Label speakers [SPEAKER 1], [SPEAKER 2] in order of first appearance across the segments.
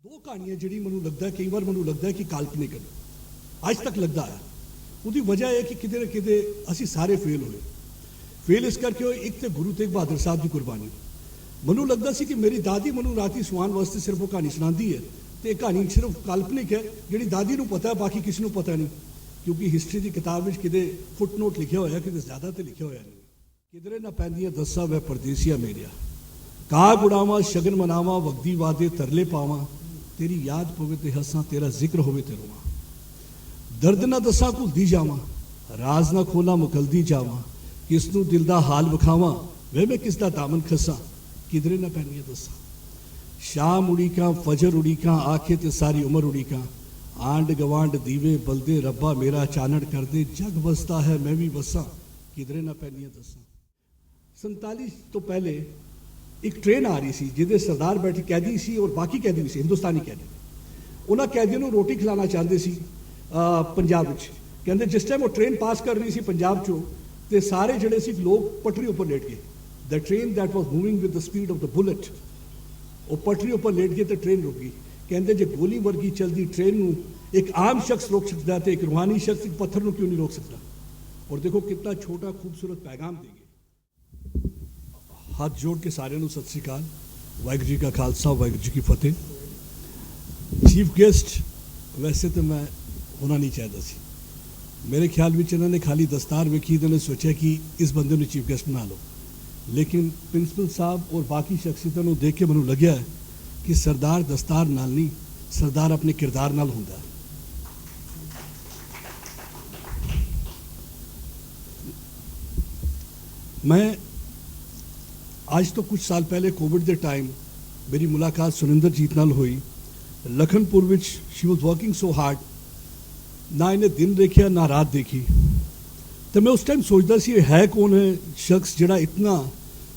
[SPEAKER 1] दो कहानियां जिहड़ी मैनूं लगदा है कई बार मैनूं लगदा है कि काल्पनिक है अज तक लगदा है ਉਹਦੀ वजह है कि किते ना किते असीं सारे फेल इस करके होए। एक तो गुरु तेग बहादुर साहब की कुर्बानी मैनूं लगदा सी कि मेरी दादी मैनूं राती सुआण वास्ते सिर्फ वो कहानी सुणांदी है तो यह कहानी सिर्फ काल्पनिक है जिहड़ी दादी नूं पता है बाकी किसी नूं पता नहीं, क्योंकि हिस्टरी की किताब में किते फुटनोट लिखिया होया किते ज़्यादा तो लिखिया होया नहीं। किधरे ना पैंदियां दस्सां वै परदेसिया मेरिया काग उड़ावां शगन मनावां वगदी वादे तरले पावां तेरी याद पवे ते हसां तेरा जिक्र होवे ते रोवां दर्द ना दसा भुलदी जावां राज ना खोला मुकलदी जावां किसनूं दिल दा हाल विखावां वे मैं किसदा दामन खसां किधरे ना पैंदियां दस्सां शाम उड़ीकां फजर उड़ीकां आखे ते सारी उम्र उड़ीकां आंड गवांड दीवे बलदे रब्बा मेरा चानड़ कर दे जग बसता है मैं भी बसां किधरे ना पैंदियां दस्सां। 47 तो पहले एक ट्रेन आ रही सी जिहदे सरदार बैठे कैदी सी और बाकी कैदी भी सी हिंदुस्तानी कैदी उन्हां कैदियों नूं रोटी खिलाना चाहते सी पंजाब विच कहंदे जिस टाइम वो ट्रेन पास कर रही सी पंजाब चों ते सारे जिहड़े सी लोग पटरी उपर लेट गए। The train that was moving with the speed of the bullet वो पटरी उपर लेट गए तो ट्रेन रुक गई। कहंदे जे गोली वर्गी चलती ट्रेन नूं एक आम शख्स रोक सकता है तो एक रूहानी शख्स एक पत्थर नूं क्यों नहीं रोक सकता। और देखो कितना छोटा खूबसूरत पैगाम देंगे। हाथ जोड़ के सारे नूं सत श्री अकाल वाहिगुरू जी का खालसा वाहिगुरू जी की फतेह। चीफ गेस्ट वैसे तो मैं होना नहीं चाहता सी, मेरे ख्याल में इन्होंने खाली दस्तार वेखी तो सोचा कि इस बंदे ने चीफ गेस्ट बना लो, लेकिन प्रिंसिपल साहब और बाकी शख्सियतों को देख के मैनूं लग्या कि सरदार दस्तार नाल नहीं सरदार अपने किरदार नाल हुंदा। मैं आज तो कुछ साल पहले कोविड के टाइम मेरी मुलाकात सुनिंदर जीत नाल हुई लखनपुर विच। She was working so hard, ना इन्हें दिन देखिया ना रात देखी। तो मैं उस टाइम सोचता सी है कौन है शख्स जिहड़ा इतना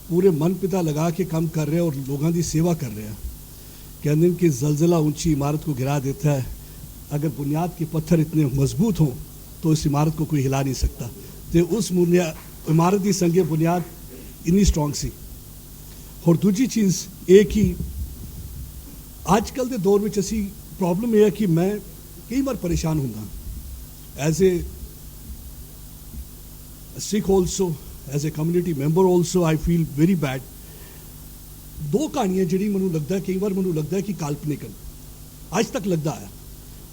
[SPEAKER 1] पूरे मन पिता लगा के काम कर रहा है और लोगों की सेवा कर रहा है। कहते हैं कि जलजला ऊंची इमारत को गिरा देता है, अगर बुनियाद के पत्थर इतने मजबूत हों तो इस इमारत को कोई हिला नहीं सकता। तो उस इमारत की संगे बुनियाद इन्नी स्ट्रोंग सी। और दूसरी चीज़ एक ही आजकल के दौर में असी प्रॉब्लम यह है कि मैं कई बार परेशान हूँ as a Sikh also as a community member also I feel very bad. दो कहानियां जिहड़ी मैनूं लगदा है कई बार मैनूं लगदा है कि काल्पनिक है अज तक लगदा है।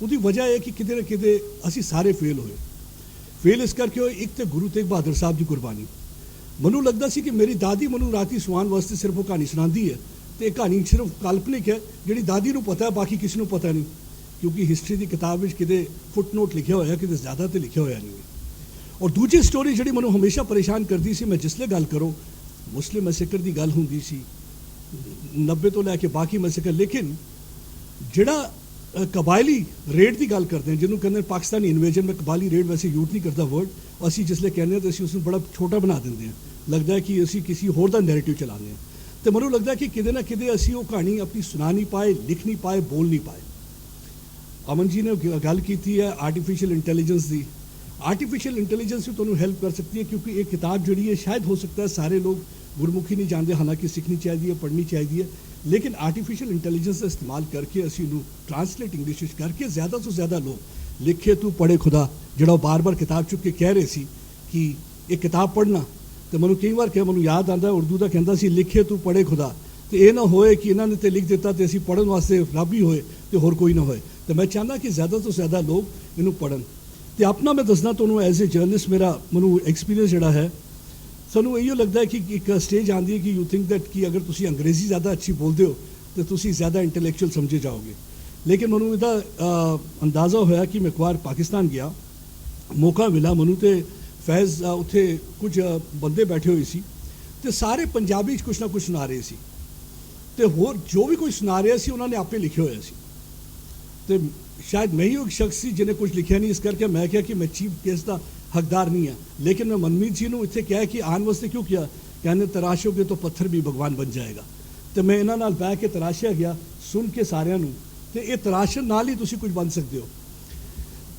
[SPEAKER 1] उसकी वजह है कि किते ना किते असीं सारे फेल इस करके होए। एक तो गुरु तेग बहादुर साहब की कुर्बानी मैनूं लगदा सी कि मेरी दादी मैनूं राती सुआण वास्ते सिर्फ वो कहानी सुणांदी है तो यह कहानी सिर्फ काल्पनिक है जिहड़ी दादी नूं पता है बाकी किसी नूं पता नहीं, क्योंकि हिस्टरी की किताब में किते फुटनोट लिखिया होया किते ज़्यादा तो लिखिया होया नहीं। और दूसरी स्टोरी जिहड़ी मैनूं हमेशा परेशान करती सी, मैं जिसले गल करो मुस्लिम मैसेकर की गल हुंदी सी 90 तो लैके बाकी मैसेकर, लेकिन जिहड़ा कबायली रेड की गल करते हैं जिन्होंने कहते हैं पाकिस्तानी इन्वेजन में कबायली रेड वैसे यूज नहीं करता वर्ड, असी जिसले कहने तो असी उसमें बड़ा छोटा बना देंगे हैं, लगता है कि असी किसी होर दा नैरेटिव चलाने हैं। तो मैनूं लगता है कि किते ना किते असी वो कहानी अपनी सुना नहीं पाए, लिख नहीं पाए, बोल नहीं पाए। अमन जी ने गल की है आर्टिफिशियल इंटैलीजेंस की। आर्टिफिशियल इंटैलीजेंस भी तुहानूं हेल्प कर सकती है, क्योंकि एक किताब जिहड़ी है शायद हो सकता है सारे लोग गुरमुखी नहीं जानते, हालांकि सीखनी चाहिए पढ़नी चाहिए, लेकिन आर्टिफिशियल इंटैलीजेंस का इस्तेमाल करके असी ट्रांसलेट इंग्लिश करके ज़्यादा तो ज़्यादा लोग लिखे तू पढ़े खुदा जिहड़ा बार बार किताब चुप के कह रहे सी कि एक किताब पढ़ना। तो मैनूं कई बार क्या मैनूं याद आता उर्दू का कहता सी लिखे तू पढ़े खुदा, तो यह ना होए कि इन्होंने तो लिख दिता तो असी पढ़न वास्ते रब ही होए तो होर कोई ना होए। तो मैं चाहता कि ज़्यादा तो ज़्यादा लोग इनू पढ़न। तो अपना मैं दसना तुहानूं एज ए जर्नलिस्ट मेरा मैनूं एक्सपीरियंस जिहड़ा है सानूं इहो लगता है कि एक स्टेज आती है कि यू थिंक दैट कि अगर तुसीं अंग्रेज़ी ज़्यादा अच्छी बोलते हो तो तुसीं ज़्यादा इंटैलेक्चुअल समझे जाओगे। लेकिन मैनूं इहदा अंदाज़ा होया कि मैं एक बार पाकिस्तान गया, मौका मिला मैनूं तो फैज़ उत्थे कुछ बंदे बैठे हुए सी तो सारे पंजाबी कुछ ना कुछ सुना रहे सी, तो होर जो भी कोई सुना रहा सी उन्होंने आपे लिखे हुए सी। तो शायद मैं ही एक शख्स सी जिन्हें कुछ लिखा नहीं, इस करके मैं क्या कि मैं चीफ गेस्ट का हकदार नहीं है। लेकिन मैं मनमीत जी ने इतने कहा कि आन वास्ते क्यों किया, कहने तराशोगे तो पत्थर भी भगवान बन जाएगा। तो मैं इन्होंने बह के तराशया गया सुन के सारिਆਂ ਨੂੰ, तो ये तराशण नाल ही तुसीं कुछ बन सकते हो।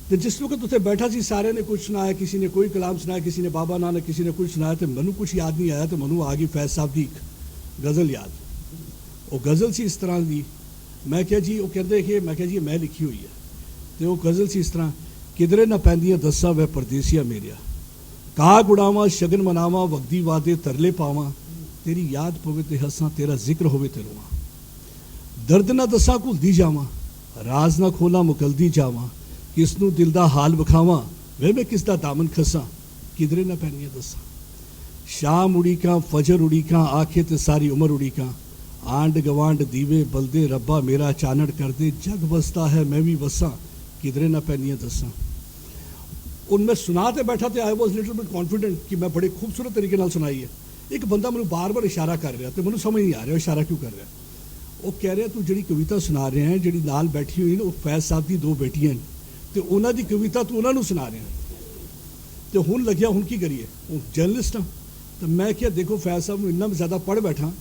[SPEAKER 1] तो जिस वक्त उत्थे बैठा सी सारे ने कुछ सुनाया, किसी ने कोई कलाम सुनाया, किसी ने बाबा नानक, किसी ने कुछ सुनाया, तो मैनू कुछ याद नहीं आया। तो मैनू आ गई फैज़ साहब की गज़ल याद। वो गज़ल सी इस तरह की ਮੈਂ ਕਿਹਾ ਜੀ ਉਹ ਕਹਿੰਦੇ ਕਿ ਮੈਂ ਕਿਹਾ ਜੀ ਮੈਂ ਲਿਖੀ ਹੋਈ ਹੈ ਤੇ ਉਹ ਗਜ਼ਲ ਸੀ ਇਸ ਤਰ੍ਹਾਂ ਕਿਧਰੇ ਨਾ ਪੈਂਦੀਆਂ ਦੱਸਾਂ ਵੈ ਪਰਦੇਸੀਆ ਮੇਰਿਆ ਕਾਗ ਉਡਾਵਾਂ ਸ਼ਗਨ ਮਨਾਵਾਂ ਵਗਦੀ ਵਾਦੇ ਤਰਲੇ ਪਾਵਾਂ ਤੇਰੀ ਯਾਦ ਪਵੇ ਤੇ ਹੱਸਾਂ ਤੇਰਾ ਜ਼ਿਕਰ ਹੋਵੇ ਤੇ ਰੋਵਾਂ ਦਰਦ ਨਾ ਦੱਸਾਂ ਘੁਲਦੀ ਜਾਵਾਂ ਰਾਜ਼ ਨਾ ਖੋਲਾਂ ਮੁਕਲਦੀ ਜਾਵਾਂ ਕਿਸ ਨੂੰ ਦਿਲ ਦਾ ਹਾਲ ਵਿਖਾਵਾਂ ਵੇ ਮੈਂ ਕਿਸ ਦਾ ਦਾਮਨ ਖਸਾਂ ਕਿਧਰੇ ਨਾ ਪੈਂਦੀਆਂ ਦੱਸਾਂ ਸ਼ਾਮ ਉਡੀਕਾਂ ਫਜਰ ਉਡੀਕਾਂ ਆਖੇ ਤੇ ਸਾਰੀ ਉਮਰ ਉਡੀਕਾਂ ਆਂਡ ਗਵਾਂਡ ਦੀਵੇ ਬਲਦੇ ਰੱਬਾ ਮੇਰਾ ਚਾਨਣ ਕਰਦੇ ਜਗ ਵਸਦਾ ਹੈ ਮੈਂ ਵੀ ਵਸਾਂ ਕਿਧਰੇ ਨਾ ਪੈਂਦੀਆਂ ਦੱਸਾਂ उनमें सुनाते बैठा तो I was little bit confident कि मैं बड़े खूबसूरत तरीके नाल सुनाई है एक बंदा मैं बार बार इशारा कर रहा तो मैं समझ नहीं आ रहा इशारा क्यों कर रहा वो कह रहा तू जी कविता सुना रहे हैं जी नाल बैठी हुई ना वो फैज साहब की 2 बेटियां तो उन्होंने कविता तू उन्होंने सुना रहे हैं तो हुण लग्या हुण की करिए वो जर्नलिस्ट हाँ तो मैं क्या देखो फैज साहब इन्ना ज़्यादा पढ़ बैठा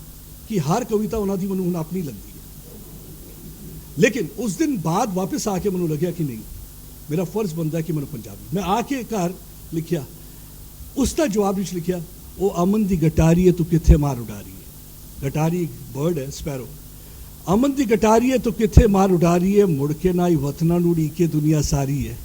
[SPEAKER 1] कि हर कविता उन्होंने मैनूं हुण अपनी लगती है लेकिन उस दिन बाद वापस आके मैनूं लग्या कि नहीं मेरा फर्ज बनता है कि मैं पंजाबी मैं आके घर लिखिया उसका जवाब विच लिखिया वो अमन दी गटारी है तू किथे मार उड़ा रही है गटारी एक बर्ड है स्पैरो अमन दी गटारी है तू किथे मार उड़ा रही है मुड़ के ना ही वतना नूं उड़ीके दुनिया सारी है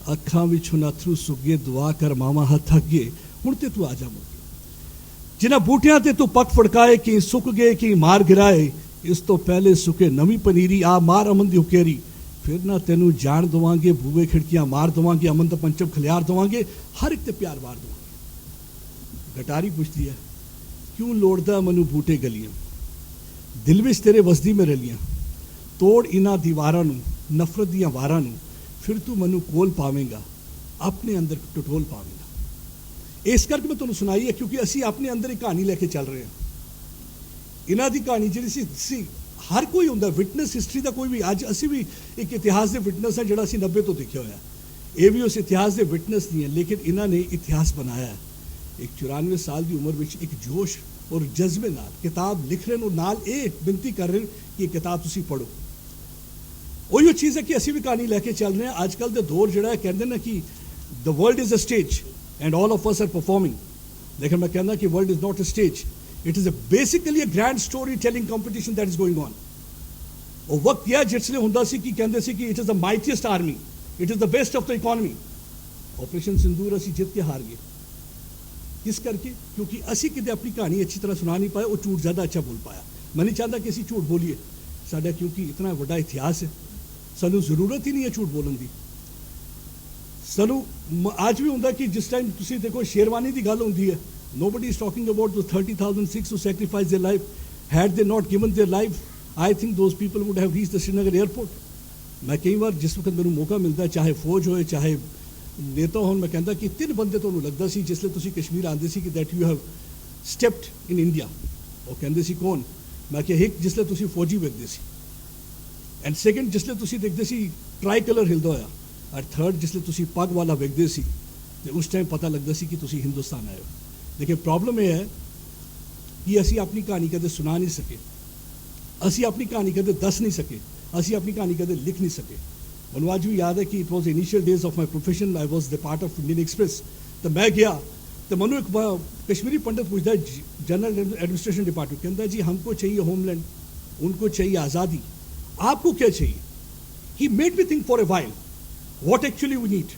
[SPEAKER 1] अखां विच हुण अथरू सुगे दुआ कर मावा हथ अगे हुण ते तू आ जा मुड़ के जिन्हां बूटियां ते तू पग फड़काए कि सुक गए कि मार गिराए इस तो पहले सुके नवी पनीरी आ मार अमन दी हुकेरी फिर ना तेनू जान देवांगे बूहे खिड़कियां मार देवांगे अमन दा पंचम खलियार देवांगे हर एक ते प्यार वार देवांगे गटारी पुछदी है क्यों लोड़दा मनु बूटे गलियां दिल विच तेरे वसदी में रलियां तोड़ इन्हां दीवारां नू नफरत दियां वारां नू फिर तू मनु कोल पावेंगा अपने अंदर टटोल पावेंगा इस करके मैं तुहानूं सुनाई है क्योंकि असी अपने अंदर एक कहानी लैके चल रहे हैं इन्हां दी कहानी जिहड़ी सी हर कोई होंदा विटनेस हिस्टरी का कोई भी अज असी भी एक इतिहास के विटनेस है जिहड़ा असी 90 तो देखिया होया ये भी उस इतिहास के विटनेस नहीं है लेकिन इन्होंने इतिहास बनाया है एक 94 साल की उम्र में एक जोश और जज्बे नाल किताब लिख रहे हैं नाल ये बिनती कर रहे हैं कि किताब तुसी पढ़ो वही चीज़ है कि असी भी कहानी लैके चल रहे हैं अजकल के दौर जिहड़ा कहते हैं कि the world is a stage and all of us are performing लेकिन मैं कहना कि world is not a stage it is basically a grand story telling competition that is going on वो वक्त यह जिसले हुंदा सी कि कहंदे सी कि it is the mightiest army it is the best of the economy operation Sindoor असी जित के हार गए इस करके क्योंकि असी किते अपनी कहानी अच्छी तरह सुना नहीं पाए वो झूठ ज़्यादा अच्छा बोल पाया मैं नहीं चाहता कि असी झूठ बोलीए साडा क्योंकि इतना बड़ा इतिहास है सानू जरूरत ही नहीं है झूठ बोलने की सानू आज भी होंदा कि जिस टाइम तुसी देखो शेरवानी की गल होंदी है nobody is talking about those 30,000 Sikhs who sacrificed their life had they not given their life I think those people would have reached the Srinagar airport मैं कई बार जिस वक्त मैनूं मौका मिलता है चाहे फौज होए चाहे नेता होण मैं कहता कि 3 बंदे तुहानूं लगदा सी जिसले तुसी कश्मीर आंदे सी कि that you have stepped in India वो कहंदे सी कौन मैं कि एक जिसले तुसी फौजी वेखदे सी एंड सैकेंड जिसले तुसी देखदे सी ट्राई कलर हिलदा होया और थर्ड जिसले तुसी पग वाला वेखदे सी ते उस टाइम पता लगदा सी कि तुसी हिंदुस्तान आए हो लेकिन प्रॉब्लम यह है कि असी अपनी कहानी कदे सुना नहीं सके असी अपनी कहानी कदे दस नहीं सके असी अपनी कहानी कदे लिख नहीं सके मैं आज भी याद है कि it was initial days of my profession I was the part of Indian express तो मैं गया तो मनु एक कश्मीरी पंडित पूछता है जनरल एडमिनिस्ट्रेशन डिपार्टमेंट कहता है जी हमको चाहिए होमलैंड उनको चाहिए आज़ादी आपको क्या चाहिए he made me think for a while what actually we need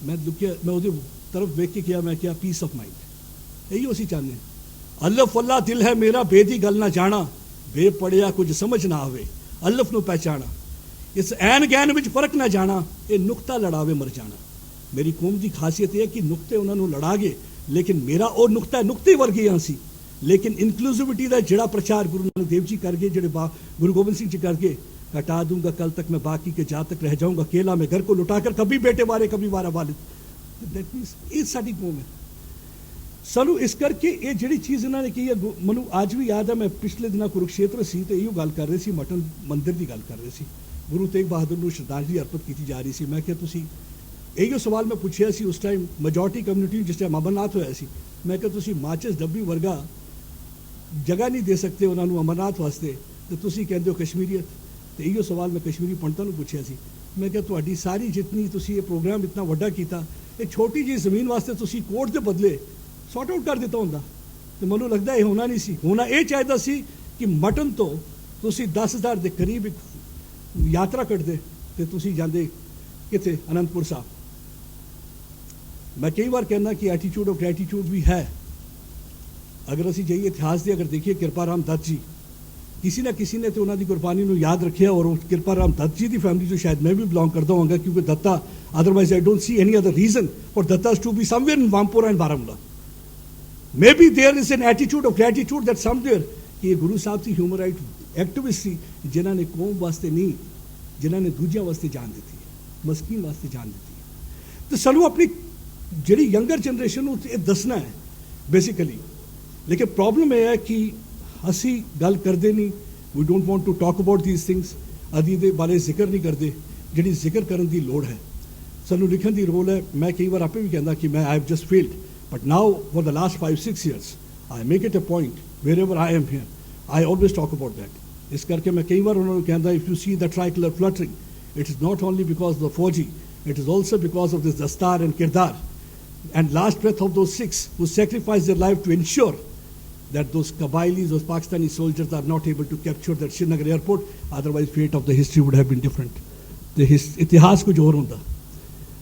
[SPEAKER 1] मैं उधर तरफ देख के किया मैं क्या पीस ऑफ माइंड यही उसी चाहते हैं अल्लफ अल्लाह दिल है मेरा बेदी गल ना जाना बे पढ़िया कुछ समझ ना आवे अल्लफ नूं पहचाना इस ऐन गैन विच फर्क ना जाना ये नुकता लड़ावे मर जाना मेरी कौम की खासियत है कि नुकते उन्होंने लड़ा गए लेकिन मेरा और नुकता नुकते वर्गे हाँ सी लेकिन इनकलूसिविटी का जड़ा प्रचार गुरु नानक देव जी करके जड़े गुरु गोबिंद सिंह जी करके हटा दूंगा कल तक मैं बाकी के जा तक रह जाऊंगा अकेला मैं घर को लुटाकर कभी बेटे वारे कभी वारा वालिद दैट मीन्स ये साडी कौम है सानू इस करके ये जिहड़ी चीज़ इन्होंने की है मनु आज भी याद है मैं पिछले दिन कुरुक्षेत्र सी तो इहो गल कर रहे सी मटन मंदिर की गल कर रहे सी गुरु तेग बहादुर नूं श्रद्धांजलि अर्पित की जा रही सी मैं क्या तुसी इहो सवाल मैं पूछया सी उस टाइम मेजोरिटी कम्यूनिटी जिस टाइम अमरनाथ होया सी मैं क्या तुसी माचिस डब्बी वर्गा जगह नहीं दे सकते उन्होंने अमरनाथ वास्ते तो तुसी कहंदे हो कश्मीरीयत तो इहो सवाल मैं कश्मीरी पंडितां नूं पूछया सी मैं क्या तुहाडी सारी जितनी तुसी ये प्रोग्राम इतना वड्डा कीता एक छोटी जी जमीन वास्ते तुसी कोर्ट के बदले सॉर्ट आउट कर दिता होंदा तो मैनूं लगदा ये होना नहीं सी होना ये चाहिदा सी कि मटन तो ਤੁਸੀਂ 10,000 ਦੇ ਕਰੀਬ ਇੱਕ ਯਾਤਰਾ ਕੱਢਦੇ ਤੇ ਤੁਸੀਂ ਜਾਂਦੇ ਕਿੱਥੇ ਅਨੰਦਪੁਰ ਸਾਹਿਬ। ਮੈਂ ਕਈ ਵਾਰ ਕਹਿੰਦਾ ਕਿ ਐਟੀਟਿਊਡ ਆਫ ਗ੍ਰੈਟੀਟਿਊਡ ਵੀ ਹੈ। ਅਗਰ ਅਸੀਂ ਜਾਈਏ ਇਤਿਹਾਸ ਦੇ, ਅਗਰ ਦੇਖੀਏ ਕਿਰਪਾ ਰਾਮ ਦੱਤ ਜੀ, ਕਿਸੇ ਨਾ ਕਿਸੇ ਨੇ ਤੇ ਉਹਨਾਂ ਦੀ ਕੁਰਬਾਨੀ ਨੂੰ ਯਾਦ ਰੱਖਿਆ, ਔਰ ਉਹ ਕਿਰਪਾ ਰਾਮ ਦੱਤ ਜੀ ਦੀ ਫੈਮਿਲੀ ਤੋਂ ਸ਼ਾਇਦ ਮੈਂ ਵੀ ਬਿਲੋਂਗ ਕਰਦਾ ਹੋਵਾਂਗਾ, ਕਿਉਂਕਿ Datta, otherwise I don't see any other reason for Dattas to be somewhere in Wampura and Baramulla. Maybe there is an attitude of gratitude that somewhere कि ये गुरु साहब सी ह्यूमन राइट एक्टिविस्ट सी, जिन्हों ने कौम वास्ते नहीं, जिन्हों ने दूजिया वास्ते जान दी है, मस्कीन वास्ते जान दी है। तो सानू अपनी जिहड़ी यंगर जनरेशन नूं ये दसना है बेसिकली। लेकिन प्रॉब्लम यह है कि असी गल करते नहीं, we don't want to talk about these things, अदी दे बारे जिक्र नहीं करते जिहड़ी जिक्र करन दी लोड़ है। सानू लिखण दी रोल है। मैं कई बार आपे भी कहता कि मैं I have just failed, but now for the last 5-6 years I make it a point wherever I am here I always talk about that. इस करके मैं कई बार उन्होंने कहता, if you see the tricolour fluttering, it is not only because the fauji, it is also because of this dastar and kirdar and last breath of those Sikhs who sacrificed their life to ensure that those Kabilis, those Pakistani soldiers are not able to capture that Srinagar airport. Otherwise fate of the history would have been different. The इतिहास कुछ और होता,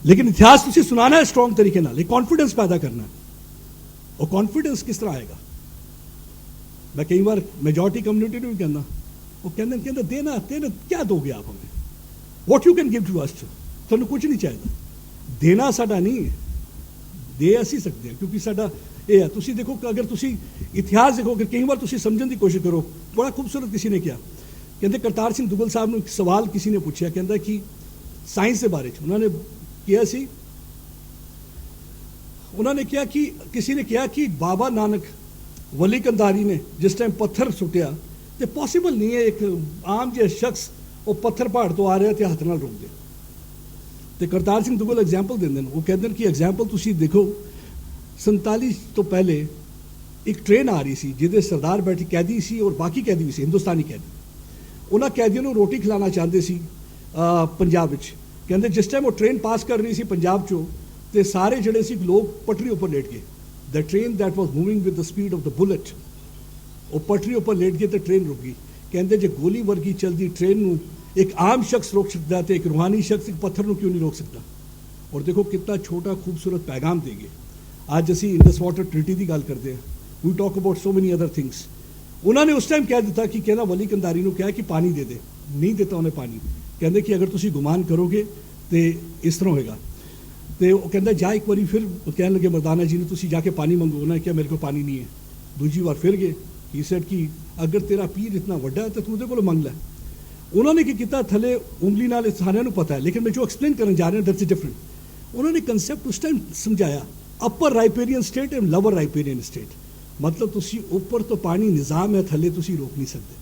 [SPEAKER 1] लेकिन इतिहास तुसी सुनाना है strong तरीके नाल, एक कॉन्फिडेंस पैदा करना है। और कॉन्फिडेंस किस तरह आएगा? मैं कई बार मेजॉरिटी कम्युनिटी ਨੂੰ ਵੀ ਕਹਿੰਦਾ, ਉਹ ਕਹਿੰਦੇ ਦੇਣਾ क्या दोगे आप हमें, what you can give to us? ਤੁਹਾਨੂੰ ਕੁਝ ਨਹੀਂ ਚਾਹੀਦਾ, ਦੇਣਾ ਸਾਡਾ ਨਹੀਂ ਹੈ, ਦੇ ਅਸੀਂ ਸਕਦੇ ਹਾਂ, ਕਿਉਂਕਿ ਸਾਡਾ ਇਹ ਹੈ। ਤੁਸੀਂ ਦੇਖੋ ਕਿ ਅਗਰ ਤੁਸੀਂ ਇਤਿਹਾਸ ਦੇਖੋਗੇ, ਕਈ ਵਾਰ ਤੁਸੀਂ ਸਮਝਣ ਦੀ ਕੋਸ਼ਿਸ਼ ਕਰੋ। ਬੜਾ ਖੂਬਸੂਰਤ ਕਿਸੇ ਨੇ ਕਿਹਾ, ਕਹਿੰਦੇ ਕਰਤਾਰ ਸਿੰਘ ਦੁੱਗਲ ਸਾਹਿਬ ਨੂੰ ਇੱਕ ਸਵਾਲ ਕਿਸੇ ਨੇ ਪੁੱਛਿਆ, ਕਹਿੰਦਾ ਕਿ ਸਾਇੰਸ ਦੇ ਬਾਰੇ 'ਚ ਉਹਨਾਂ ਨੇ ਕਿਹਾ ਸੀ, ਉਹਨਾਂ ਨੇ ਕਿਹਾ ਕਿ ਕਿਸੇ ਨੇ ਕਿਹਾ ਕਿ ਬਾਬਾ ਨਾਨਕ ਵਲੀ ਕੰਧਾਰੀ ਨੇ ਜਿਸ ਟਾਈਮ ਪੱਥਰ ਸੁੱਟਿਆ ਤੇ ਪੋਸੀਬਲ ਨਹੀਂ ਹੈ ਇੱਕ ਆਮ ਜਿਹਾ ਸ਼ਖਸ ਉਹ ਪੱਥਰ ਪਹਾੜ ਤੋਂ ਆ ਰਿਹਾ ਤੇ ਹੱਥ ਨਾਲ ਰੋਕ ਦੇ। ਤੇ ਕਰਤਾਰ ਸਿੰਘ ਦੁੱਗਲ ਐਗਜ਼ਾਮਪਲ ਦਿੰਦੇ ਨੇ, ਉਹ ਕਹਿੰਦੇ ਨੇ ਕਿ ਐਗਜ਼ਾਮਪਲ ਤੁਸੀਂ ਦੇਖੋ 47 ਤੋਂ ਪਹਿਲੇ ਇੱਕ ਟ੍ਰੇਨ ਆ ਰਹੀ ਸੀ ਜਿਹਦੇ ਸਰਦਾਰ ਬੈਠੀ ਕੈਦੀ ਸੀ ਔਰ ਬਾਕੀ ਕੈਦੀ ਵੀ ਸੀ, ਹਿੰਦੁਸਤਾਨੀ ਕੈਦੀ। ਉਹਨਾਂ ਕੈਦੀਆਂ ਨੂੰ ਰੋਟੀ ਖਿਲਾਣਾ ਚਾਹੁੰਦੇ ਸੀ ਪੰਜਾਬ ਵਿੱਚ। ਕਹਿੰਦੇ ਜਿਸ ਟਾਈਮ ਉਹ ਟ੍ਰੇਨ ਪਾਸ ਕਰ ਰਹੀ ਸੀ ਪੰਜਾਬ 'ਚੋਂ ਤੇ ਸਾਰੇ ਜਿਹੜੇ ਸੀ ਲੋਕ ਪਟਰੀ ਉੱਪਰ ਲੇਟ ਗਏ। The train that was moving with the speed of the bullet, ਉਹ ਪਟਰੀ ਉੱਪਰ ਲੇਟ ਗਏ ਤੇ ਟ੍ਰੇਨ ਰੁਕ ਗਈ। ਕਹਿੰਦੇ ਜੇ ਗੋਲੀ ਵਰਗੀ ਚਲਦੀ ਟ੍ਰੇਨ ਨੂੰ एक आम शख्स रोक सकता है तो एक रूहानी शख्स एक पत्थर को क्यों नहीं रोक सकता? और देखो कितना छोटा खूबसूरत पैगाम देंगे। आज असी इंडस वाटर ट्रीटी की गल करते हैं, we talk about so many other things. उन्होंने उस टाइम कह दिता कि कहना वली कंधारी को क्या कि पानी दे दे, नहीं देता उन्हें पानी। कहते कि अगर तुम गुमान करोगे तो इस तरह होएगा। तो वो कहता जा एक बार फिर कहने लगे मर्दाना जी ने तुम जाके पानी मंगो। उन्होंने क्या मेरे को पानी नहीं है। दूसरी बार फिर गए, ही सेड कि अगर तेरा पीर इतना वड्डा है तो तू उहदे कोलों मंग लै। उन्होंने की किया थले उंगली नाल सारिਆਂ ਨੂੰ पता है, लेकिन मैं जो एक्सप्लेन करने जा रहे हैं दैट्स डिफरेंट। उन्होंने कंसेप्ट उस टाइम समझाया upper riparian state and lower riparian state, मतलब तुसी ऊपर तो पानी निज़ाम है, थले तुसी रोक नहीं सकते।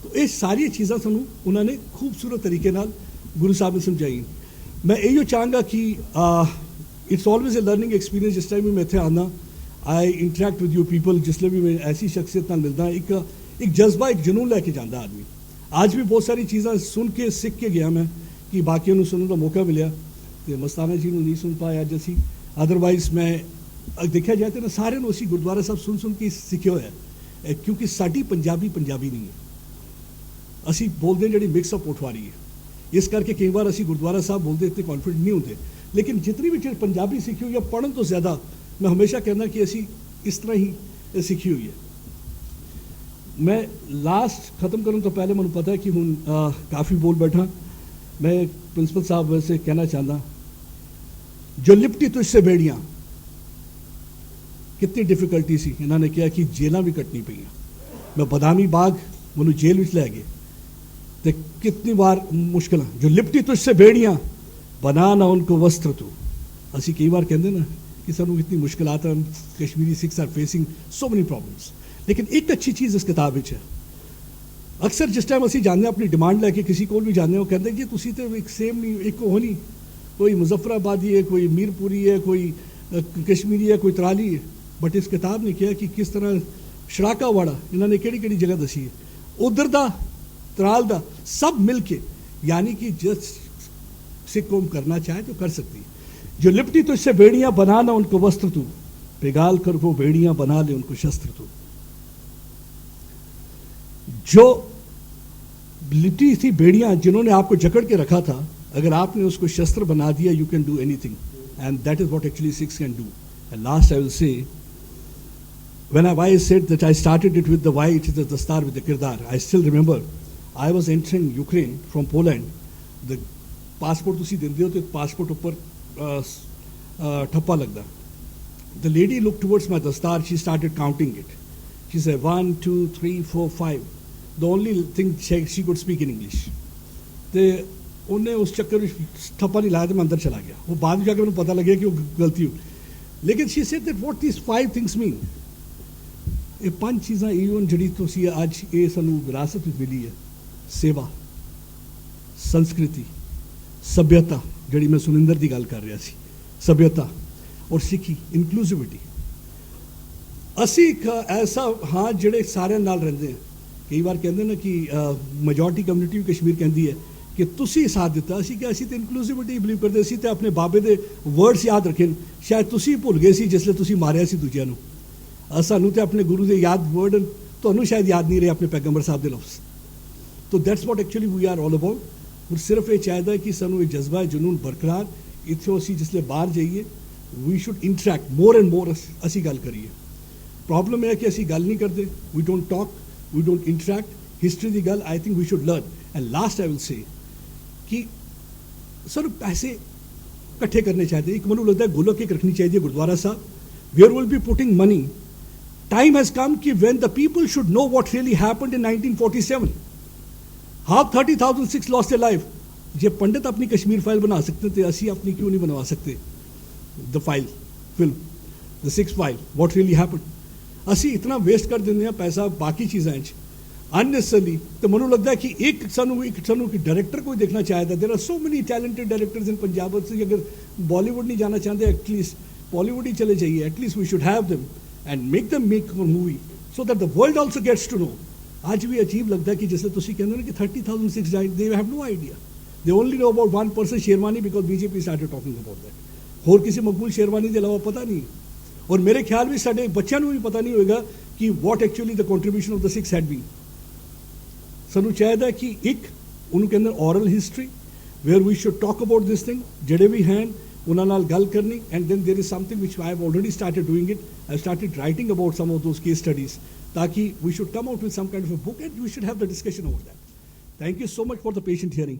[SPEAKER 1] तो ये सारी चीज़ां सानू उन्होंने खूबसूरत तरीके नाल गुरु साहब ने समझाई। मैं यही चाहूँगा कि it's always a learning experience. जिस टाइम भी मैं इत्थे आना, आई इंटरैक्ट विद यू पीपल, जिसले भी मैं ऐसी शख्सियत नाल मिलदा, एक जज्बा एक जुनून लैके जांदा आदमी। आज भी बहुत सारी चीज़ां सुन के सीख के गया मैं कि बाकियों को सुनने का मौका मिले, तो मस्ताना जी को नहीं सुन पाया अज असी। अदरवाइज मैं देखा जाए तो ना सारे असी गुरुद्वारा साहब सुन के सीखे हुआ है, क्योंकि साडी पंजाबी नहीं है, असी बोलते हैं जी मिक्स अप उठवारी है। इस करके कई बार असी गुरुद्वारा साहब बोलते इतने कॉन्फिडेंट नहीं होते। लेकिन जितनी भी चीज़ पंजाबी सीखी हुई है पढ़न तो ज़्यादा मैं हमेशा कहना कि असी इस तरह ही सीखी हुई है। मैं लास्ट ख़त्म करूँ तो पहले मैं पता है कि हूँ काफ़ी बोल बैठा। मैं प्रिंसिपल साहब वैसे कहना चाहता, जो लिपटी तुझसे बेड़ियाँ, कितनी डिफिकल्टी सी। इन्होंने कहा कि जेलों भी कटनी पई। मैं बदामी बाग मैं जेल में लै गए तो कितनी बार मुश्किल। जो लिपटी तुझसे बेड़ियाँ बना ना उनको वस्त्र तू। असी कई बार कहते ना कि सानू इतनी मुश्किलात हैं, Kashmiri Sikhs are facing so many problems. लेकिन एक अच्छी चीज़ इस किताब में है, अक्सर जिस टाइम असी जाने अपनी डिमांड लैके किसी को भी जाने, वो कहते कि तुसी तो एक सेम नहीं, एक हो नहीं, कोई मुजफ्फराबादी है, कोई मीरपुरी है, कोई कश्मीरी है, कोई तराली है। बट इस किताब ने किया कि किस तरह शराका वाड़ा इन्होंने केड़ी जगह दसी है, उधर दा तराल दा सब मिल के, यानी कि जिस सिख कौम करना चाहे तो कर सकती है। जो लिपटी तो इससे बेड़ियाँ बना ना उनको वस्त्र तू, पिघाल कर वो बेड़ियाँ बना ले उनको शस्त्र तू। जो लिपटी थी बेड़ियां जिन्होंने आपको जकड़ के रखा था, अगर आपने उसको शस्त्र बना दिया, you can do anything, and that is what actually six can do. And last I will say, when I said that I started it with the why it is the dastar with the kirdar, I still remember I was entering Ukraine from Poland. The passport ਤੁਸੀਂ ਦਿੰਦੇ ਹੋ ਤੇ passport ਉੱਪਰ ਠੱਪਾ ਲੱਗਦਾ. The lady looked towards my dastar, she started counting it. She said 1 2 3 4 5. The only thing she could speak in English. ਤੇ ਉਹਨੇ ਉਸ ਚੱਕਰ ਵਿੱਚ ਠੱਪਾ ਨਹੀਂ ਲਾਇਆ ਤੇ ਮੈਂ ਅੰਦਰ ਚਲਾ ਗਿਆ. ਉਹ ਬਾਅਦ ਵਿੱਚ ਜਾ ਕੇ ਮੈਨੂੰ ਪਤਾ ਲੱਗਿਆ ਕਿ ਉਹ ਗਲਤੀ ਹੋ. ਲੇਕਿਨ she said that what these 5 things mean. ਇਹ 5 ਚੀਜ਼ਾਂ ਈਵਨ ਜਿਹੜੀ ਤੁਸੀਂ ਅੱਜ ਇਹ ਸਾਨੂੰ ਵਿਰਾਸਤ ਵਿੱਚ ਮਿਲੀ ਹੈ, ਸੇਵਾ, ਸੰਸਕ੍ਰਿਤੀ, ਸੱਭਿਅਤਾ, ਜਿਹੜੀ ਮੈਂ ਸੁਨਿੰਦਰ ਦੀ ਗੱਲ ਕਰ ਰਿਹਾ ਸੀ, ਸੱਭਿਅਤਾ ਔਰ ਸਿੱਖੀ, ਇਨਕਲੂਸਿਵਿਟੀ. ਅਸੀਂ ਇੱਕ ਐਸਾ ਹਾਂ ਜਿਹੜੇ ਸਾਰਿਆਂ ਨਾਲ ਰਹਿੰਦੇ ਹਾਂ. ਕਈ ਵਾਰ ਕਹਿੰਦੇ ਨਾ ਕਿ ਮੈਜੋਰਟੀ ਕਮਿਊਨਿਟੀ ਵੀ ਕਸ਼ਮੀਰ ਕਹਿੰਦੀ ਹੈ ਕਿ ਤੁਸੀਂ ਸਾਥ ਦਿੱਤਾ, ਅਸੀਂ ਕਿ ਅਸੀਂ ਤਾਂ ਇਨਕਲੂਸਿਵਿਟੀ ਬਿਲੀਵ ਕਰਦੇ ਸੀ ਤੇ ਆਪਣੇ ਬਾਬੇ ਦੇ ਵਰਡਸ ਯਾਦ ਰੱਖੇ. ਸ਼ਾਇਦ ਤੁਸੀਂ ਭੁੱਲ ਗਏ ਸੀ ਜਿਸ ਲਈ ਤੁਸੀਂ ਮਾਰਿਆ ਸੀ ਦੂਜਿਆਂ ਨੂੰ. ਸਾਨੂੰ ਤੇ ਆਪਣੇ ਗੁਰੂ ਦੇ ਯਾਦ ਵਰਡ ਤੁਹਾਨੂੰ ਸ਼ਾਇਦ ਯਾਦ ਨਹੀਂ ਰਹੇ, ਆਪਣੇ ਪੈਗੰਬਰ ਸਾਹਿਬ ਦੇ ਲਫ਼ਜ਼. ਤੋ that's what actually we are all about. ਹੁਣ ਸਿਰਫ ਇਹ ਚਾਹੀਦਾ ਕਿ ਸਾਨੂੰ ਇਹ ਜਜ਼ਬਾ ਜਨੂਨ ਬਰਕਰਾਰ, ਇੱਥੋਂ ਅਸੀਂ ਜਿਸ ਲਈ ਬਾਹਰ ਜਾਈਏ we should interact more and more. ਅਸੀਂ ਗੱਲ ਕਰੀਏ. ਪ੍ਰੋਬਲਮ ਇਹ ਹੈ ਕਿ ਅਸੀਂ ਗੱਲ ਨਹੀਂ ਕਰਦੇ, we don't talk, we don't interact. History ਦੀ ਗੱਲ I think we should learn. And last I will say ਕਿ ਸਰ ਪੈਸੇ ਇਕੱਠੇ ਕਰਨੇ ਚਾਹੀਦੇ. ਇੱਕ ਮੈਨੂੰ ਲੱਗਦਾ ਗੋਲਕ ਇੱਕ ਰੱਖਣੀ ਚਾਹੀਦੀ ਹੈ Gurdwara Sahib, where will be putting money. Time has come कि when the people should know what really happened in 1947. How 30,000 Sikhs lost their life. ਜੇ ਪੰਡਿਤ ਆਪਣੀ ਕਸ਼ਮੀਰ ਫਾਈਲ ਬਣਾ ਸਕਦੇ ਤੇ ਅਸੀਂ ਆਪਣੀ ਕਿਉਂ ਨਹੀਂ ਬਣਵਾ ਸਕਦੇ? The file, film, the Sikhs file, what really happened. ਅਸੀਂ ਇਤਨਾ ਵੇਸਟ ਕਰ ਦਿੰਦੇ ਹਾਂ ਪੈਸਾ ਬਾਕੀ ਚੀਜ਼ਾਂ 'ਚ unnecessarily. ਤੇ ਮੈਨੂੰ ਲੱਗਦਾ ਕਿ ਇੱਕ ਸਾਨੂੰ ਡਾਇਰੈਕਟਰ ਕੋਈ ਦੇਖਣਾ ਚਾਹੀਦਾ. There are so many talented directors in Punjab. ਅਸੀਂ ਅਗਰ ਬਾਲੀਵੁੱਡ ਨਹੀਂ ਜਾਣਾ ਚਾਹੁੰਦੇ, ਐਟਲੀਸਟ ਬਾਲੀਵੁੱਡ ਹੀ ਚਲੇ ਜਾਈਏ. At least we should have them and make them make a movie so that the world also gets to know. आज भी अजीब लगता है कि जैसे तुसी कहते हो ना कि 30,000 Sikhs died, they have no idea. They only know about one person, Sherwani, because BJP started talking about that. और किसी मकबूल शेरवानी के अलावा पता नहीं. और मेरे ख्याल में साढ़े बच्चों को भी पता नहीं होगा कि what actually the contribution of the Sikhs had been. सानू चाहिए कि एक उनके अंदर oral history where we should talk about this thing, जड़े भी हैं ਉਹਨਾਂ ਨਾਲ ਗੱਲ ਕਰਨੀ. And then there is something which I have already started doing it. I started writing about some of those case studies, ਤਾਕਿ we should come out with some kind of a book and we should have the discussion over that. Thank you so much for the patient hearing.